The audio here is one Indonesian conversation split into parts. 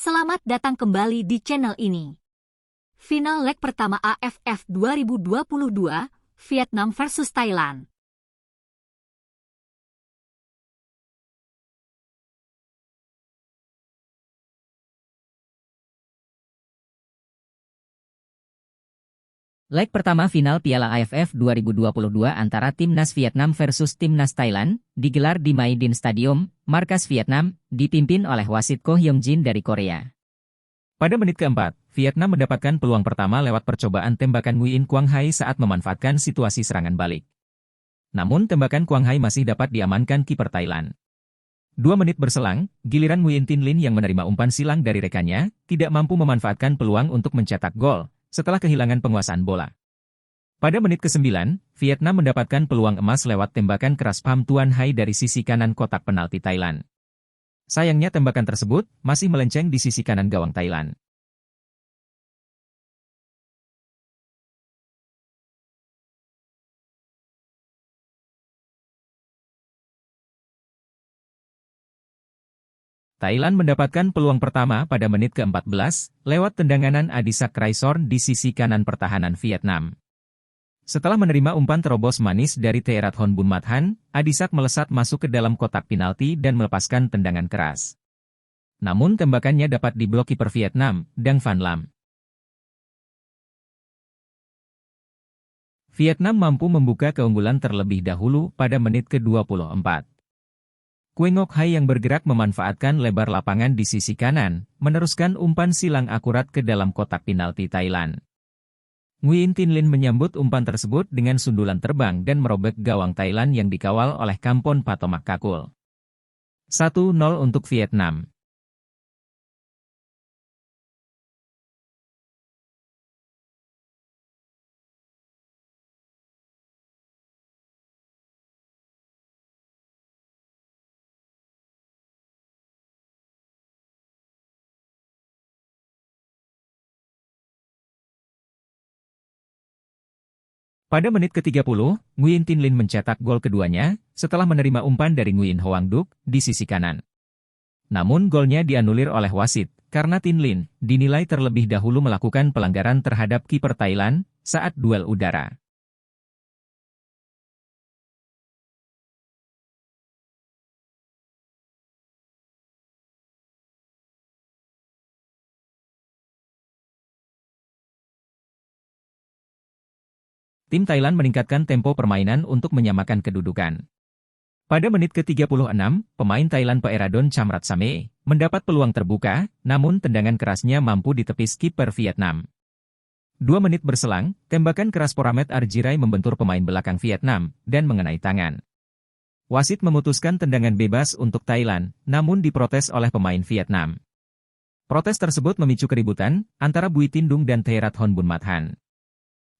Selamat datang kembali di channel ini. Final leg pertama AFF 2022, Vietnam versus Thailand. Leg pertama final Piala AFF 2022 antara Timnas Vietnam versus Timnas Thailand digelar di My Dinh Stadium, markas Vietnam, dipimpin oleh wasit Ko Hyung Jin dari Korea. Pada menit keempat, Vietnam mendapatkan peluang pertama lewat percobaan tembakan Nguyen Quang Hai saat memanfaatkan situasi serangan balik. Namun tembakan Quang Hai masih dapat diamankan kiper Thailand. 2 menit berselang, giliran Nguyen Tin Linh yang menerima umpan silang dari rekannya, tidak mampu memanfaatkan peluang untuk mencetak gol setelah kehilangan penguasaan bola. Pada menit ke-9, Vietnam mendapatkan peluang emas lewat tembakan keras Pham Tuan Hai dari sisi kanan kotak penalti Thailand. Sayangnya tembakan tersebut masih melenceng di sisi kanan gawang Thailand. Thailand mendapatkan peluang pertama pada menit ke-14, lewat tendangan Adisak Kraisorn di sisi kanan pertahanan Vietnam. Setelah menerima umpan terobos manis dari Theerat Honbunmathan, Adisak melesat masuk ke dalam kotak penalti dan melepaskan tendangan keras. Namun tembakannya dapat diblok kiper Vietnam, Dang Van Lam. Vietnam mampu membuka keunggulan terlebih dahulu pada menit ke-24. Quang Ngoc Hai yang bergerak memanfaatkan lebar lapangan di sisi kanan, meneruskan umpan silang akurat ke dalam kotak penalti Thailand. Nguyen Tin Linh menyambut umpan tersebut dengan sundulan terbang dan merobek gawang Thailand yang dikawal oleh Kampon Patomak Kakul. 1-0 untuk Vietnam. Pada menit ke-30, Nguyen Tin Linh mencetak gol keduanya, setelah menerima umpan dari Nguyen Hoang Duc di sisi kanan. Namun golnya dianulir oleh wasit, karena Tin Linh dinilai terlebih dahulu melakukan pelanggaran terhadap kiper Thailand saat duel udara. Tim Thailand meningkatkan tempo permainan untuk menyamakan kedudukan. Pada menit ke-36, pemain Thailand Peeradon Chamratsame mendapat peluang terbuka, namun tendangan kerasnya mampu ditepis kiper Vietnam. 2 menit berselang, tembakan keras Poramet Argirai membentur pemain belakang Vietnam dan mengenai tangan. Wasit memutuskan tendangan bebas untuk Thailand, namun diprotes oleh pemain Vietnam. Protes tersebut memicu keributan antara Bui Tindung dan Theerat Honbunmathan.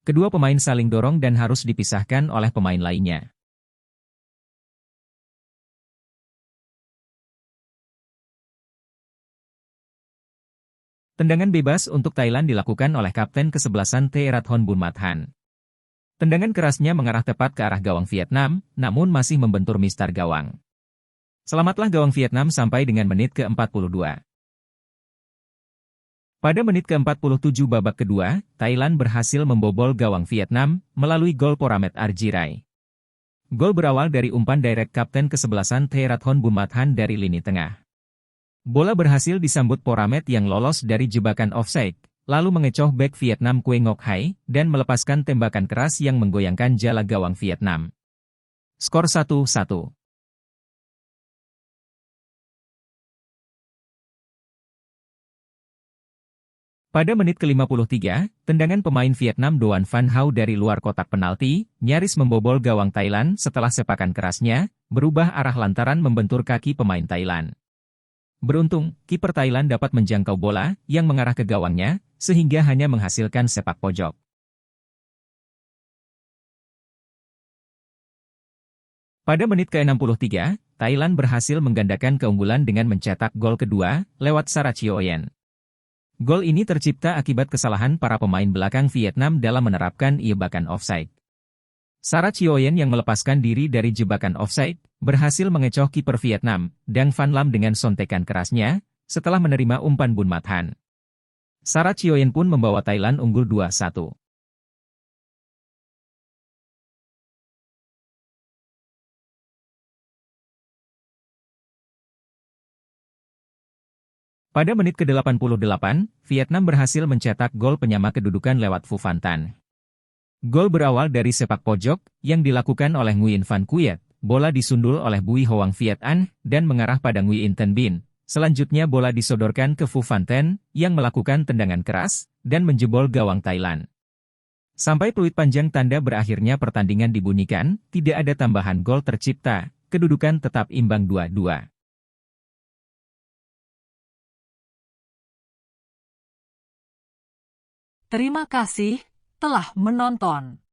Kedua pemain saling dorong dan harus dipisahkan oleh pemain lainnya. Tendangan bebas untuk Thailand dilakukan oleh kapten kesebelasan Theerat Honbunmathan. Tendangan kerasnya mengarah tepat ke arah gawang Vietnam, namun masih membentur mistar gawang. Selamatlah gawang Vietnam sampai dengan menit ke-42. Pada menit ke-47 babak kedua, Thailand berhasil membobol gawang Vietnam melalui gol Poramet Argirai. Gol berawal dari umpan direct kapten kesebelasan Theerat Honbunmathan dari lini tengah. Bola berhasil disambut Poramet yang lolos dari jebakan offside, lalu mengecoh bek Vietnam Quang Ngoc Hai dan melepaskan tembakan keras yang menggoyangkan jala gawang Vietnam. Skor 1-1. Pada menit ke-53, tendangan pemain Vietnam Doan Van Hau dari luar kotak penalti, nyaris membobol gawang Thailand setelah sepakan kerasnya, berubah arah lantaran membentur kaki pemain Thailand. Beruntung, kiper Thailand dapat menjangkau bola yang mengarah ke gawangnya, sehingga hanya menghasilkan sepak pojok. Pada menit ke-63, Thailand berhasil menggandakan keunggulan dengan mencetak gol kedua, lewat Sarachioyen. Gol ini tercipta akibat kesalahan para pemain belakang Vietnam dalam menerapkan jebakan offside. Sarachioyen yang melepaskan diri dari jebakan offside, berhasil mengecoh kiper Vietnam, Dang Van Lam dengan sontekan kerasnya, setelah menerima umpan Bun Mat Han. Sara Chioyen pun membawa Thailand unggul 2-1. Pada menit ke-88, Vietnam berhasil mencetak gol penyama kedudukan lewat Phu Van Tan. Gol berawal dari sepak pojok yang dilakukan oleh Nguyen Van Cuyet. Bola disundul oleh Bui Hoang Viet An dan mengarah pada Nguyen Tân Bin. Selanjutnya bola disodorkan ke Phu Van Tan yang melakukan tendangan keras dan menjebol gawang Thailand. Sampai peluit panjang tanda berakhirnya pertandingan dibunyikan, tidak ada tambahan gol tercipta, kedudukan tetap imbang 2-2. Terima kasih telah menonton.